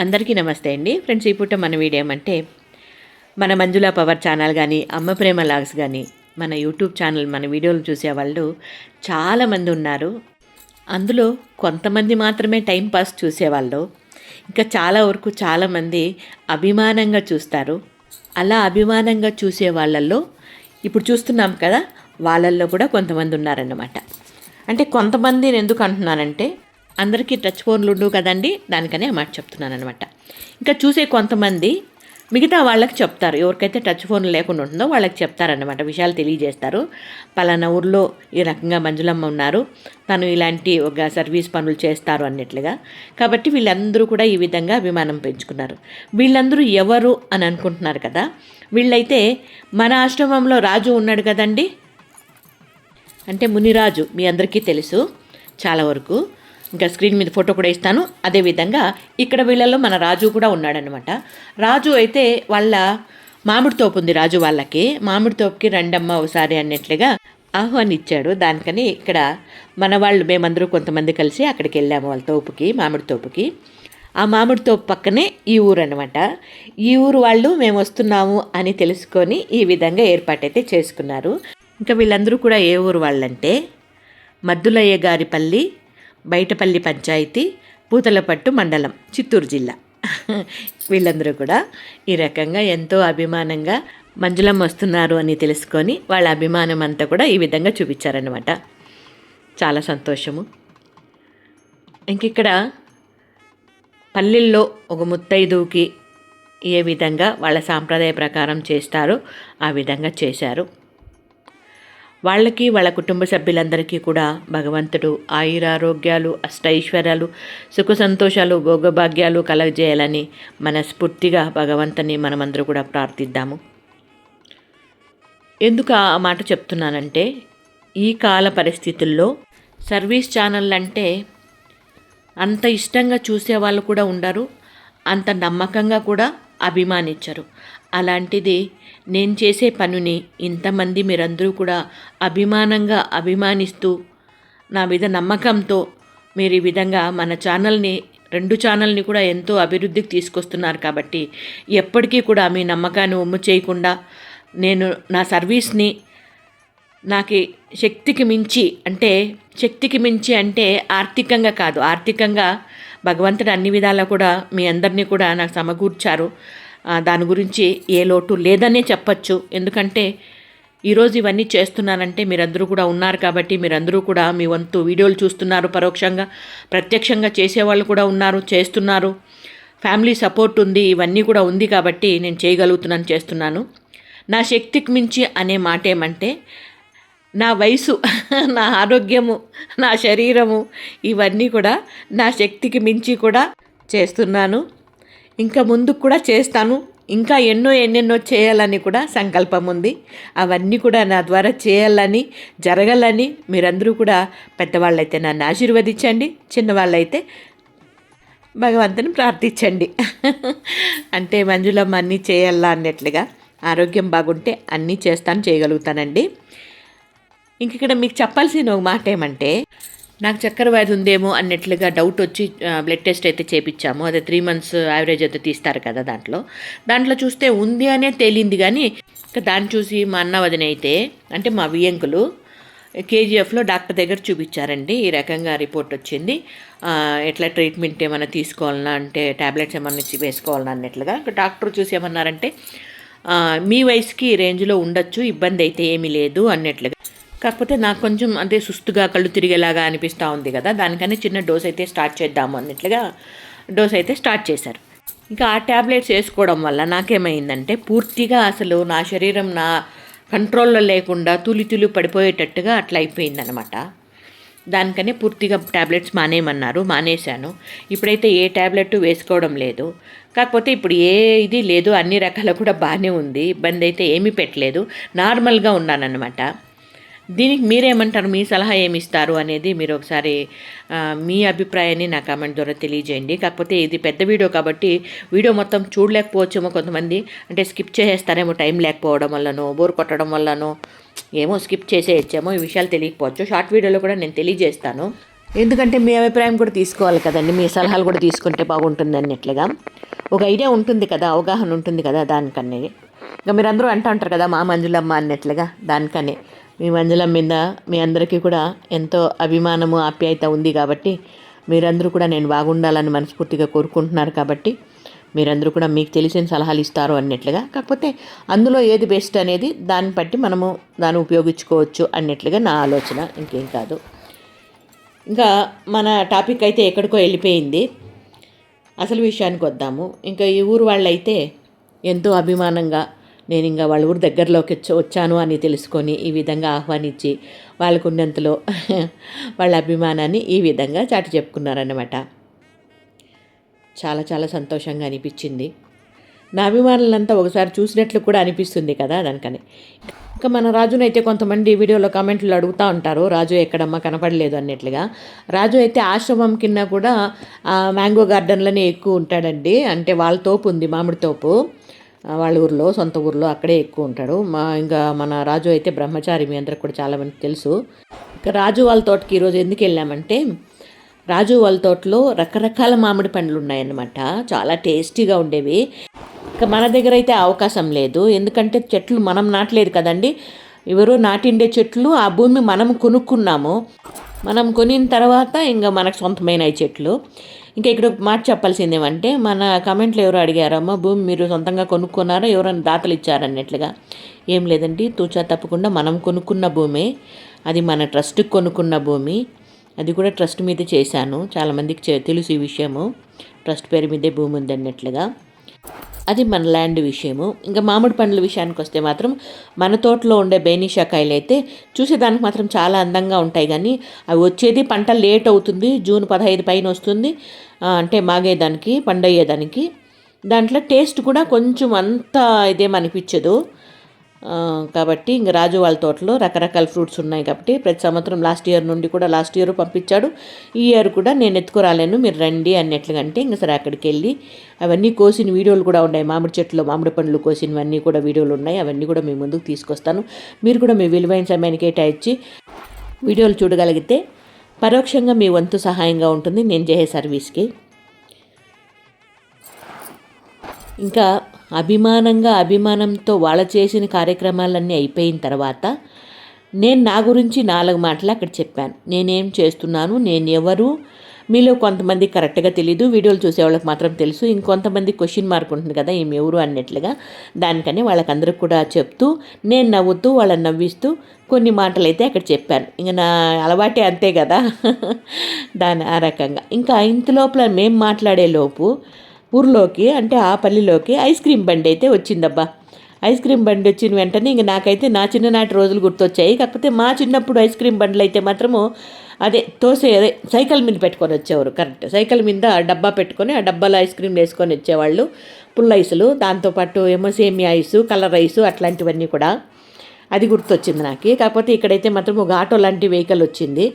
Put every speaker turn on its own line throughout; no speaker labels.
అందరికీ నమస్తే అండి ఫ్రెండ్స్. ఈ పూట మన వీడియో ఏమంటే మన మంజులా పవర్ ఛానల్ కానీ అమ్మ ప్రేమ లాగ్స్ కానీ మన యూట్యూబ్ ఛానల్ మన వీడియోలు చూసేవాళ్ళు చాలామంది ఉన్నారు. అందులో కొంతమంది మాత్రమే టైంపాస్ చూసేవాళ్ళు, ఇంకా చాలా వరకు చాలామంది అభిమానంగా చూస్తారు. అలా అభిమానంగా చూసే వాళ్ళల్లో ఇప్పుడు చూస్తున్నాం కదా, వాళ్ళల్లో కూడా కొంతమంది ఉన్నారన్నమాట. అంటే కొంతమందిని ఎందుకు అంటున్నానంటే అందరికీ టచ్ ఫోన్లు ఉండవు కదండి, దానికనే ఆ మాట చెప్తున్నాను అనమాట. ఇంకా చూసే కొంతమంది మిగతా వాళ్ళకి చెప్తారు, ఎవరికైతే టచ్ ఫోన్ లేకుండా ఉంటుందో వాళ్ళకి చెప్తారన్నమాట, విషయాలు తెలియజేస్తారు. పలానా ఊర్లో ఈ రకంగా మంజులమ్మ ఉన్నారు, తను ఇలాంటి ఒక సర్వీస్ పనులు చేస్తారు అన్నట్లుగా. కాబట్టి వీళ్ళందరూ కూడా ఈ విధంగా అభిమానం పెంచుకున్నారు. వీళ్ళందరూ ఎవరు అని అనుకుంటున్నారు కదా, వీళ్ళైతే మన ఆశ్రమంలో రాజు ఉన్నాడు కదండి, అంటే మునిరాజు, మీ అందరికీ తెలుసు చాలా వరకు. ఇంకా స్క్రీన్ మీద ఫోటో కూడా ఇస్తాను. అదేవిధంగా ఇక్కడ వీళ్ళలో మన రాజు కూడా ఉన్నాడనమాట. రాజు అయితే వాళ్ళ మామిడి తోపు ఉంది, రాజు వాళ్ళకి మామిడి తోపుకి రండమ్మ ఒకసారి అన్నట్లుగా ఆహ్వానిచ్చాడు. దానికని ఇక్కడ మన వాళ్ళు మేమందరూ కొంతమంది కలిసి అక్కడికి వెళ్ళాము, వాళ్ళ తోపుకి, మామిడి తోపుకి. ఆ మామిడి తోపు పక్కనే ఈ ఊరు అనమాట. ఈ ఊరు వాళ్ళు మేము వస్తున్నాము అని తెలుసుకొని ఈ విధంగా ఏర్పాటైతే చేసుకున్నారు. ఇంకా వీళ్ళందరూ కూడా ఏ ఊరు వాళ్ళంటే మద్దులయ్య గారిపల్లి, బయటపల్లి పంచాయతీ, పూతలపట్టు మండలం, చిత్తూరు జిల్లా. వీళ్ళందరూ కూడా ఈ రకంగా ఎంతో అభిమానంగా మంజులమ్మ వస్తున్నారు అని తెలుసుకొని వాళ్ళ అభిమానం అంతా కూడా ఈ విధంగా చూపించారనమాట. చాలా సంతోషము. ఇంకిక్కడ పల్లెల్లో ఒక ముత్తైదువుకి ఏ విధంగా వాళ్ళ సాంప్రదాయ ప్రకారం చేస్తారో ఆ విధంగా చేశారు. వాళ్ళకి వాళ్ళ కుటుంబ సభ్యులందరికీ కూడా భగవంతుడు ఆయురారోగ్యాలు, అష్టైశ్వర్యాలు, సుఖ సంతోషాలు, భోగభాగ్యాలు కలగజేయాలని మనస్ఫూర్తిగా భగవంతుని మనమందరూ కూడా ప్రార్థిద్దాము. ఎందుకు ఆ మాట చెప్తున్నానంటే ఈ కాల పరిస్థితుల్లో సర్వీస్ ఛానల్ అంటే అంత ఇష్టంగా చూసేవాళ్ళు కూడా ఉండరు, అంత నమ్మకంగా కూడా అభిమానించరు. అలాంటిది నేను చేసే పనిని ఇంతమంది మీరందరూ కూడా అభిమానంగా అభిమానిస్తూ నా మీద నమ్మకంతో మీరు ఈ విధంగా మన ఛానల్ని, రెండు ఛానల్ని కూడా ఎంతో అభివృద్ధికి తీసుకొస్తున్నారు. కాబట్టి ఎప్పటికీ కూడా మీ నమ్మకాన్ని ఒమ్ము చేయకుండా నేను నా సర్వీస్ని నాకు శక్తికి మించి అంటే ఆర్థికంగా కాదు, ఆర్థికంగా భగవంతుడు అన్ని విధాలా కూడా మీ అందరినీ కూడా నాకు సమకూర్చారు. దాని గురించి ఏ లోటు లేదనే చెప్పచ్చు. ఎందుకంటే ఈరోజు ఇవన్నీ చేస్తున్నానంటే మీరందరూ కూడా ఉన్నారు కాబట్టి, మీరందరూ కూడా మీ వంతు వీడియోలు చూస్తున్నారు, పరోక్షంగా ప్రత్యక్షంగా చేసేవాళ్ళు కూడా ఉన్నారు, చేస్తున్నారు. ఫ్యామిలీ సపోర్ట్ ఉంది, ఇవన్నీ కూడా ఉంది కాబట్టి నేను చేయగలుగుతున్నాను, చేస్తున్నాను. నా శక్తికి మించి అనే మాట ఏమంటే నా వయసు, నా ఆరోగ్యము, నా శరీరము, ఇవన్నీ కూడా నా శక్తికి మించి కూడా చేస్తున్నాను. ఇంకా ముందుకు కూడా చేస్తాను. ఇంకా ఎన్నెన్నో చేయాలని కూడా సంకల్పం ఉంది. అవన్నీ కూడా నా ద్వారా చేయాలని, జరగాలని మీరందరూ కూడా పెద్దవాళ్ళైతే నన్ను ఆశీర్వదించండి, చిన్నవాళ్ళైతే భగవంతుని ప్రార్థించండి. అంటే మంజులమ్మ అన్నీ చేయాలా అన్నట్లుగా, ఆరోగ్యం బాగుంటే అన్నీ చేయగలుగుతానండి. ఇంక ఇక్కడ మీకు చెప్పాల్సిన ఒక మాట ఏమంటే నాకు చక్కెర వ్యాధి ఉందేమో అన్నట్లుగా డౌట్ వచ్చి బ్లడ్ టెస్ట్ అయితే చేయించాము. అదే 3 months యావరేజ్ అయితే తీస్తారు కదా, దాంట్లో చూస్తే ఉంది అనే తేలింది. కానీ ఇంకా దాన్ని చూసి మా అన్న వదిన అయితే, అంటే మా వియంకులు కేజీఎఫ్లో డాక్టర్ దగ్గర చూపించారండి. ఈ రకంగా రిపోర్ట్ వచ్చింది. ఎట్లా ట్రీట్మెంట్ ఏమైనా తీసుకోవాలన్నా, అంటే ట్యాబ్లెట్స్ ఏమన్నా వేసుకోవాలన్నా అన్నట్లుగా డాక్టర్ చూసి ఏమన్నారంటే మీ వయసుకి రేంజ్లో ఉండొచ్చు, ఇబ్బంది అయితే ఏమీ లేదు అన్నట్లుగా. కాకపోతే నాకు కొంచెం అంటే సుస్తుగా కళ్ళు తిరిగేలాగా అనిపిస్తూ ఉంది కదా, దానికని చిన్న డోస్ అయితే స్టార్ట్ చేద్దాము అన్నట్లుగా డోస్ అయితే స్టార్ట్ చేశారు. ఇంకా ఆ ట్యాబ్లెట్స్ వేసుకోవడం వల్ల నాకేమైందంటే పూర్తిగా అసలు నా శరీరం నా కంట్రోల్లో లేకుండా తులి పడిపోయేటట్టుగా అట్లా అయిపోయిందనమాట. దానికనే పూర్తిగా ట్యాబ్లెట్స్ మానేశాను. ఇప్పుడైతే ఏ ట్యాబ్లెట్ వేసుకోవడం లేదు. కాకపోతే ఇప్పుడు ఏ ఇది లేదు, అన్ని రకాల కూడా బాగానే ఉంది, ఇబ్బంది అయితే ఏమీ పెట్టలేదు, నార్మల్గా ఉన్నానన్నమాట. దీనికి మీరేమంటారు, మీ సలహా ఏమి ఇస్తారు అనేది మీరు ఒకసారి మీ అభిప్రాయాన్ని నా కామెంట్ ద్వారా తెలియజేయండి. కాకపోతే ఇది పెద్ద వీడియో కాబట్టి వీడియో మొత్తం చూడలేకపోవచ్చేమో కొంతమంది, అంటే స్కిప్ చేసేస్తారేమో టైం లేకపోవడం వల్లనో, బోర్ కొట్టడం వల్లనో, ఏమో స్కిప్ చేసేయచ్చేమో, ఈ విషయాలు తెలియకపోవచ్చు. షార్ట్ వీడియోలో కూడా నేను తెలియజేస్తాను. ఎందుకంటే మీ అభిప్రాయం కూడా తీసుకోవాలి కదండి, మీ సలహాలు కూడా తీసుకుంటే బాగుంటుంది అన్నట్లుగా ఒక ఐడియా ఉంటుంది కదా, అవగాహన ఉంటుంది కదా దానికనే. ఇంకా మీరందరూ అంటూ ఉంటారు కదా మా మంజులమ్మ అన్నట్లుగా, దానికనే మీ మంజులమ్మ మీద మీ అందరికీ కూడా ఎంతో అభిమానము ఆప్యాయత ఉంది కాబట్టి మీరందరూ కూడా నేను బాగుండాలని మనస్ఫూర్తిగా కోరుకుంటున్నారు కాబట్టి మీరందరూ కూడా మీకు తెలిసిన సలహాలు ఇస్తారు అన్నట్లుగా. కాకపోతే అందులో ఏది బెస్ట్ అనేది దాన్ని బట్టి మనము దాన్ని ఉపయోగించుకోవచ్చు అన్నట్లుగా నా ఆలోచన, ఇంకేం కాదు. ఇంకా మన టాపిక్ అయితే ఎక్కడికో వెళ్ళిపోయింది. అసలు విషయానికి వద్దాము. ఇంకా ఈ ఊరు వాళ్ళైతే ఎంతో అభిమానంగా నేను ఇంకా వాళ్ళ ఊరు దగ్గరలోకి వచ్చాను అని తెలుసుకొని ఈ విధంగా ఆహ్వానించి వాళ్ళకున్నంతలో వాళ్ళ అభిమానాన్ని ఈ విధంగా చాటి చెప్పుకున్నారన్నమాట. చాలా చాలా సంతోషంగా అనిపించింది. నా అభిమానులంతా ఒకసారి చూసినట్లు కూడా అనిపిస్తుంది కదా దానికని. ఇంకా మన రాజును అయితే కొంతమంది వీడియోలో కామెంట్లు అడుగుతూ ఉంటారు, రాజు ఎక్కడమ్మా కనపడలేదు అన్నట్లుగా. రాజు అయితే ఆశ్రమం కింద కూడా మ్యాంగో గార్డెన్లోనే ఎక్కువ ఉంటాడండి. అంటే వాళ్ళ తోపు ఉంది, మామిడి తోపు, వాళ్ళ ఊర్లో, సొంత ఊర్లో, అక్కడే ఎక్కువ ఉంటాడు. ఇంకా మన రాజు అయితే బ్రహ్మచారి, మీ అందరికి కూడా చాలామంది తెలుసు. ఇంకా రాజు వాళ్ళ తోటకి ఈరోజు ఎందుకు వెళ్ళామంటే, రాజు వాళ్ళ తోటలో రకరకాల మామిడి పండ్లు ఉన్నాయన్నమాట. చాలా టేస్టీగా ఉండేవి. ఇంకా మన దగ్గర అయితే అవకాశం లేదు, ఎందుకంటే చెట్లు మనం నాటలేదు కదండి, ఎవరో నాటిండే చెట్లు. ఆ భూమి మనం కొనుక్కున్నాము. మనం కొనిన తర్వాత ఇంకా మనకు సొంతమైన చెట్లు. ఇంకా ఇక్కడ మాట చెప్పాల్సింది ఏమంటే, మన కామెంట్లో ఎవరో అడిగారమ్మా, భూమి మీరు సొంతంగా కొనుక్కున్నారా, ఎవరైనా దాతలు ఇచ్చారన్నట్లుగా. ఏం లేదండి, తూచా తప్పకుండా మనం కొనుక్కున్న భూమి, అది మన ట్రస్ట్కి కొనుక్కున్న భూమి. అది కూడా ట్రస్ట్ మీద చేశాను. చాలామందికి తెలుసు ఈ విషయము, ట్రస్ట్ పేరు మీదే భూమి ఉంది అన్నట్లుగా. అది మన ల్యాండ్ విషయము. ఇంకా మామిడి పండ్ల విషయానికి వస్తే మాత్రం మన తోటలో ఉండే బేనిషా కాయలు అయితే చూసేదానికి మాత్రం చాలా అందంగా ఉంటాయి, కానీ అవి వచ్చేది పంట లేట్ అవుతుంది. జూన్ 15 పైన వస్తుంది, అంటే మాగేదానికి, పండయ్యేదానికి. దాంట్లో టేస్ట్ కూడా కొంచెం అంత ఇదేమనిపించదు. కాబట్టి ఇంక రాజు వాళ్ళ తోటలో రకరకాల ఫ్రూట్స్ ఉన్నాయి కాబట్టి ప్రతి సంవత్సరం లాస్ట్ ఇయర్ పంపించాడు. ఈ ఇయర్ కూడా నేను ఎత్తుకురాలేను, మీరు రండి అన్నట్లుగా. అంటే ఇంక సరే అక్కడికి వెళ్ళి అవన్నీ కోసిన వీడియోలు కూడా ఉన్నాయి. మామిడి చెట్లు, మామిడి పండ్లు కోసినవన్నీ కూడా వీడియోలు ఉన్నాయి. అవన్నీ కూడా మీ ముందుకు తీసుకొస్తాను. మీరు కూడా మీ విలువైన సమయాన్ని కేటాయించి వీడియోలు చూడగలిగితే పరోక్షంగా మీ వంతు సహాయంగా ఉంటుంది నేను చేసే సర్వీస్కి. ఇంకా అభిమానంతో వాళ్ళ చేసిన కార్యక్రమాలన్నీ అయిపోయిన తర్వాత నేను నా గురించి 4 మాటలు అక్కడ చెప్పాను. నేనేం చేస్తున్నాను, నేను ఎవరు, మీలో కొంతమంది కరెక్ట్గా తెలీదు, వీడియోలు చూసే వాళ్ళకి మాత్రం తెలుసు. ఇంకొంతమంది క్వశ్చన్ మార్క్ ఉంటుంది కదా ఈమె ఎవరు అన్నట్లుగా. దానికని వాళ్ళకందరికి కూడా చెప్తూ, నేను నవ్వుతూ వాళ్ళని నవ్విస్తూ కొన్ని మాటలు అయితే అక్కడ చెప్పాను. ఇంకా నా అలవాటే అంతే కదా ఆ రకంగా. ఇంకా ఇంతలోపల మేము మాట్లాడే లోపు ఊర్లోకి, అంటే ఆ పల్లిలోకి ఐస్ క్రీమ్ బండి అయితే వచ్చిందబ్బా. ఐస్ క్రీమ్ బండి వచ్చిన వెంటనే ఇంక నాకైతే నా చిన్ననాటి రోజులు గుర్తొచ్చాయి. కాకపోతే మా చిన్నప్పుడు ఐస్ క్రీమ్ బండ్లు అయితే మాత్రము అదే సైకిల్ మీద పెట్టుకొని వచ్చేవారు. కరెక్ట్, సైకిల్ మీద డబ్బా పెట్టుకొని ఆ డబ్బాలో ఐస్ క్రీమ్ వేసుకొని వచ్చేవాళ్ళు, పుల్ల ఐసులు, దాంతోపాటు ఏమో సేమియా ఐసు, కలర్ ఐసు, అట్లాంటివన్నీ కూడా. అది గుర్తొచ్చింది నాకు. కాకపోతే ఇక్కడైతే మాత్రం ఒక ఆటో లాంటి వెహికల్ వచ్చింది.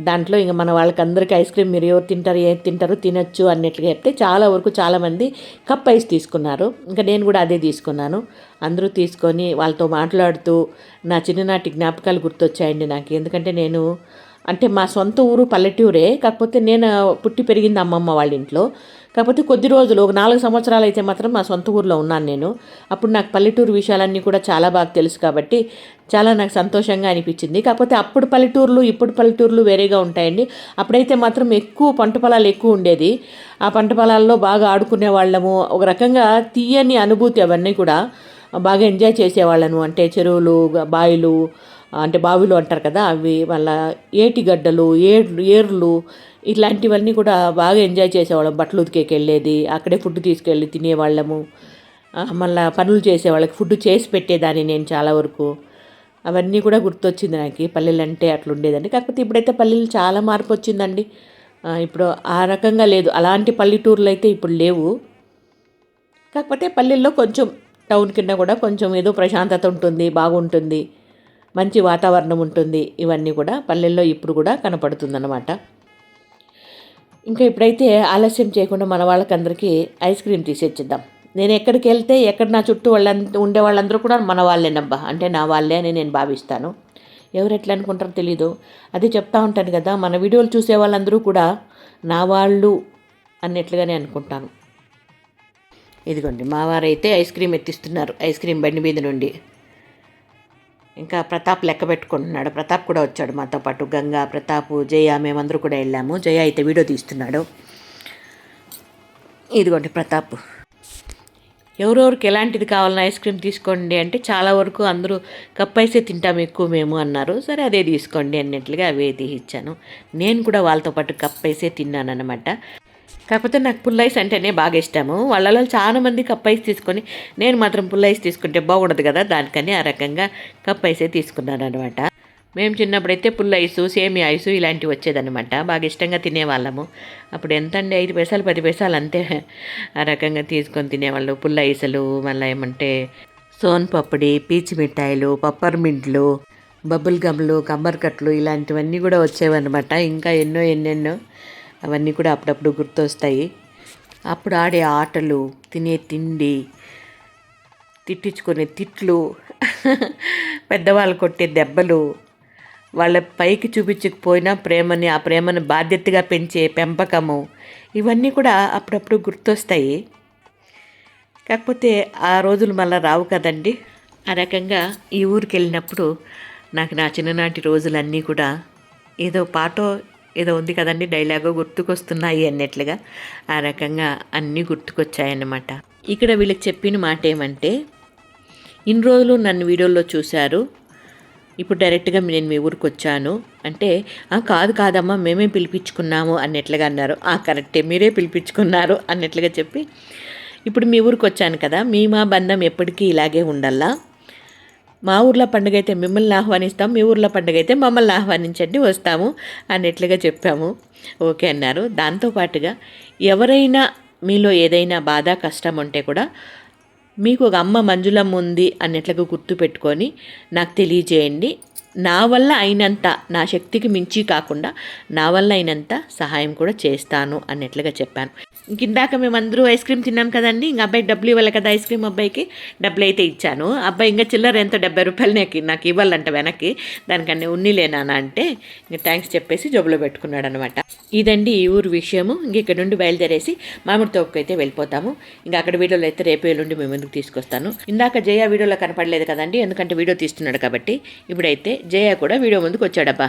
దాంట్లో ఇంకా మన వాళ్ళకందరికీ ఐస్ క్రీమ్ మీరు ఎవరు తింటారు, ఏది తింటారు, తినచ్చు అన్నట్లుగా చెప్తే చాలా వరకు చాలామంది కప్ ఐస్ తీసుకున్నారు. ఇంకా నేను కూడా అదే తీసుకున్నాను. అందరూ తీసుకొని వాళ్ళతో మాట్లాడుతూ నా చిన్ననాటి జ్ఞాపకాలు గుర్తొచ్చాయండి నాకు. ఎందుకంటే నేను, అంటే మా సొంత ఊరు పల్లెటూరే, కాకపోతే నేను పుట్టి పెరిగింది అమ్మమ్మ వాళ్ళ ఇంట్లో. కాకపోతే కొద్ది రోజులు, ఒక 4 సంవత్సరాలు అయితే మాత్రం మా సొంత ఊర్లో ఉన్నాను నేను. అప్పుడు నాకు పల్లెటూరు విషయాలన్నీ కూడా చాలా బాగా తెలుసు కాబట్టి చాలా నాకు సంతోషంగా అనిపించింది. కాకపోతే అప్పుడు పల్లెటూర్లు ఇప్పుడు పల్లెటూర్లు వేరేగా ఉంటాయండి. అప్పుడైతే మాత్రం ఎక్కువ పంట పొలాలు ఎక్కువ ఉండేది. ఆ పంట పొలాల్లో బాగా ఆడుకునే వాళ్ళము. ఒక రకంగా తీయని అనుభూతి అవన్నీ కూడా. బాగా ఎంజాయ్ చేసేవాళ్ళను. అంటే చెరువులు, బావిలు, అంటే బావిలు అంటారు కదా అవి, మళ్ళీ ఏటిగడ్డలు, ఏర్లు, ఇట్లాంటివన్నీ కూడా బాగా ఎంజాయ్ చేసేవాళ్ళం. బట్టలు ఉతికేకి వెళ్ళేది, అక్కడే ఫుడ్ తీసుకెళ్ళి తినేవాళ్ళము. మళ్ళీ పనులు చేసేవాళ్ళకి ఫుడ్ చేసి పెట్టేదాన్ని నేను చాలా వరకు. అవన్నీ కూడా గుర్తొచ్చింది నాకు. పల్లెలు అంటే అట్లా ఉండేదండి. కాకపోతే ఇప్పుడైతే పల్లెలు చాలా మార్పు వచ్చిందండి. ఇప్పుడు ఆ రకంగా లేదు, అలాంటి పల్లెటూర్లు అయితే ఇప్పుడు లేవు. కాకపోతే పల్లెల్లో కొంచెం టౌన్ కింద కూడా కొంచెం ఏదో ప్రశాంతత ఉంటుంది, బాగుంటుంది, మంచి వాతావరణం ఉంటుంది. ఇవన్నీ కూడా పల్లెల్లో ఇప్పుడు కూడా కనపడుతుందన్నమాట. ఇంకా ఇప్పుడైతే ఆలస్యం చేయకుండా మన వాళ్ళకందరికీ ఐస్ క్రీమ్ తీసేచ్చిద్దాం. నేను ఎక్కడికి వెళ్తే ఎక్కడ నా చుట్టూ ఉండే వాళ్ళందరూ కూడా మన వాళ్ళేనబ్బా, అంటే నా వాళ్ళే అని నేను భావిస్తాను. ఎవరు ఎట్లా అనుకుంటారో తెలీదు. అది చెప్తా ఉంటాను కదా, మన వీడియోలు చూసే వాళ్ళందరూ కూడా నా వాళ్ళు అన్నట్లుగానే అనుకుంటాను. ఇదిగోండి మా వారైతే ఐస్ క్రీమ్ ఎత్తిస్తున్నారు ఐస్ క్రీమ్ బండి మీద నుండి. ఇంకా ప్రతాప్ లెక్క పెట్టుకుంటున్నాడు. ప్రతాప్ కూడా వచ్చాడు మాతో పాటు. గంగా, ప్రతాప్, జయ మేమందరూ కూడా వెళ్ళాము. జయ అయితే వీడియో తీస్తున్నాడు. ఇదిగోండి ప్రతాప్. ఎవరెవరికి ఎలాంటిది కావాలన్నా ఐస్ క్రీమ్ తీసుకోండి అంటే చాలా వరకు అందరూ కప్ ఐసే తింటాం ఎక్కువ మేము అన్నారు. సరే అదే తీసుకోండి అన్నట్లుగా అవే తీసిచ్చాను. నేను కూడా వాళ్ళతో పాటు కప్ ఐసే తిన్నాను అనమాట. కాకపోతే నాకు పుల్ ఐస్ అంటేనే బాగా ఇష్టము. వాళ్ళలో చాలా మంది కప్ ఐస్ తీసుకొని నేను మాత్రం పుల్ ఐస్ తీసుకుంటే బాగుండదు కదా, దానికని ఆ రకంగా కప్ ఐసే తీసుకున్నాను అనమాట. మేము చిన్నప్పుడైతే పుల్ ఐసు, సేమియా ఐసు ఇలాంటివి వచ్చేదనమాట. బాగా ఇష్టంగా తినేవాళ్ళము. అప్పుడు ఎంత అండి, 5 పైసలు 10 పైసలు అంతే. ఆ రకంగా తీసుకొని తినేవాళ్ళు. పుల్ ఐసులు, మళ్ళీ ఏమంటే సోన్ పప్పడి, పీచు మిఠాయిలు, పప్పర్మింట్లు, బబుల్ గమ్లు, కంబర్ కట్లు ఇలాంటివన్నీ కూడా వచ్చేవన్నమాట. ఇంకా ఎన్నెన్నో అవన్నీ కూడా అప్పుడప్పుడు గుర్తొస్తాయి. అప్పుడు ఆడే ఆటలు, తినే తిండి, తిట్టించుకునే తిట్లు, పెద్దవాళ్ళు కొట్టే దెబ్బలు, వాళ్ళ పైకి చూపించకపోయినా ప్రేమని, ఆ ప్రేమను బాధ్యతగా పెంచే పెంపకము, ఇవన్నీ కూడా అప్పుడప్పుడు గుర్తొస్తాయి. కాకపోతే ఆ రోజులు మళ్ళీ రావు కదండి. ఆ రకంగా ఈ ఊరికి వెళ్ళినప్పుడు నాకు నా చిన్ననాటి రోజులన్నీ కూడా ఏదో పాటో ఏదో ఉంది కదండి, డైలాగో గుర్తుకొస్తున్నాయి అన్నట్లుగా ఆ రకంగా అన్నీ గుర్తుకొచ్చాయన్నమాట. ఇక్కడ వీళ్ళకి చెప్పిన మాట ఏమంటే, ఇన్ని రోజులు నన్ను వీడియోలో చూశారు, ఇప్పుడు డైరెక్ట్గా నేను మీ ఊరికి వచ్చాను అంటే, కాదమ్మా మేమే పిలిపించుకున్నాము అన్నట్లుగా అన్నారు. కరెక్టే, మీరే పిలిపించుకున్నారు అన్నట్లుగా చెప్పి, ఇప్పుడు మీ ఊరికి వచ్చాను కదా, మా బంధం ఎప్పటికీ ఇలాగే ఉండాలా, మా ఊర్లో పండుగ అయితే మిమ్మల్ని ఆహ్వానిస్తాం, మీ ఊర్లో పండుగ అయితే మమ్మల్ని ఆహ్వానించండి, వస్తాము అన్నట్లుగా చెప్పాము. ఓకే అన్నారు. దాంతోపాటుగా ఎవరైనా మీలో ఏదైనా బాధ కష్టం ఉంటే కూడా మీకు ఒక అమ్మ మంజులమ్మ ఉంది అన్నట్లుగా గుర్తుపెట్టుకొని నాకు తెలియజేయండి. నా వల్ల అయినంత, నా శక్తికి మించి కాకుండా నా వల్ల అయినంత సహాయం కూడా చేస్తాను అన్నట్లుగా చెప్పాను. ఇందాక మేమందరూ ఐస్ క్రీమ్ తిన్నాం కదండి, ఇంక అబ్బాయికి డబ్బులు ఇవ్వాలి కదా, ఐస్ క్రీమ్ అబ్బాయికి డబ్బులు అయితే ఇచ్చాను. అబ్బాయి ఇంకా చిల్లర ఎంతో 70 రూపాయలు నాకు ఇవ్వాలంట వెనక్కి, దానికన్నా ఉన్నిలేనా అంటే ఇంక థ్యాంక్స్ చెప్పేసి జబ్బులో పెట్టుకున్నాడు అనమాట. ఇదండి ఈ ఊరు విషయము. ఇంక ఇక్కడ నుండి బయలుదేరేసి మామిడి తోపుకు అయితే వెళ్ళిపోతాము. ఇంకా అక్కడ వీడియోలో అయితే రేపు ఎల్లుండి మేము ముందుకు తీసుకొస్తాను. ఇందాక జయ వీడియోలో కనపడలేదు కదండి, ఎందుకంటే వీడియో తీస్తున్నాడు కాబట్టి. ఇప్పుడైతే జయ కూడా వీడియో ముందుకు వచ్చాడబ్బా.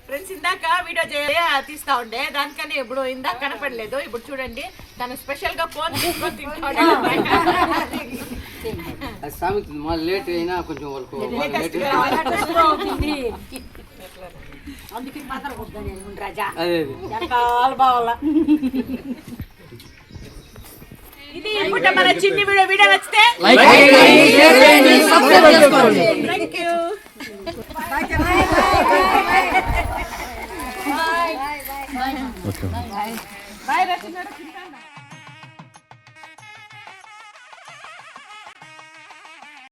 ఫ్రెండ్స్, ఇందాక వీడియో జయ తీస్తా ఉండే, దానికని ఇప్పుడు ఇందాక కనపడలేదు. ఇప్పుడు చూడండి, తను స్పెషల్ గా ఫోన్ తీసుకొని తింటాడు.
లేట్ అయినా కొంచెం
ఇది ఇప్పుడు మన చిన్ని వీడియో నచ్చితే thank you. Bye. Bye. Bye. Bye.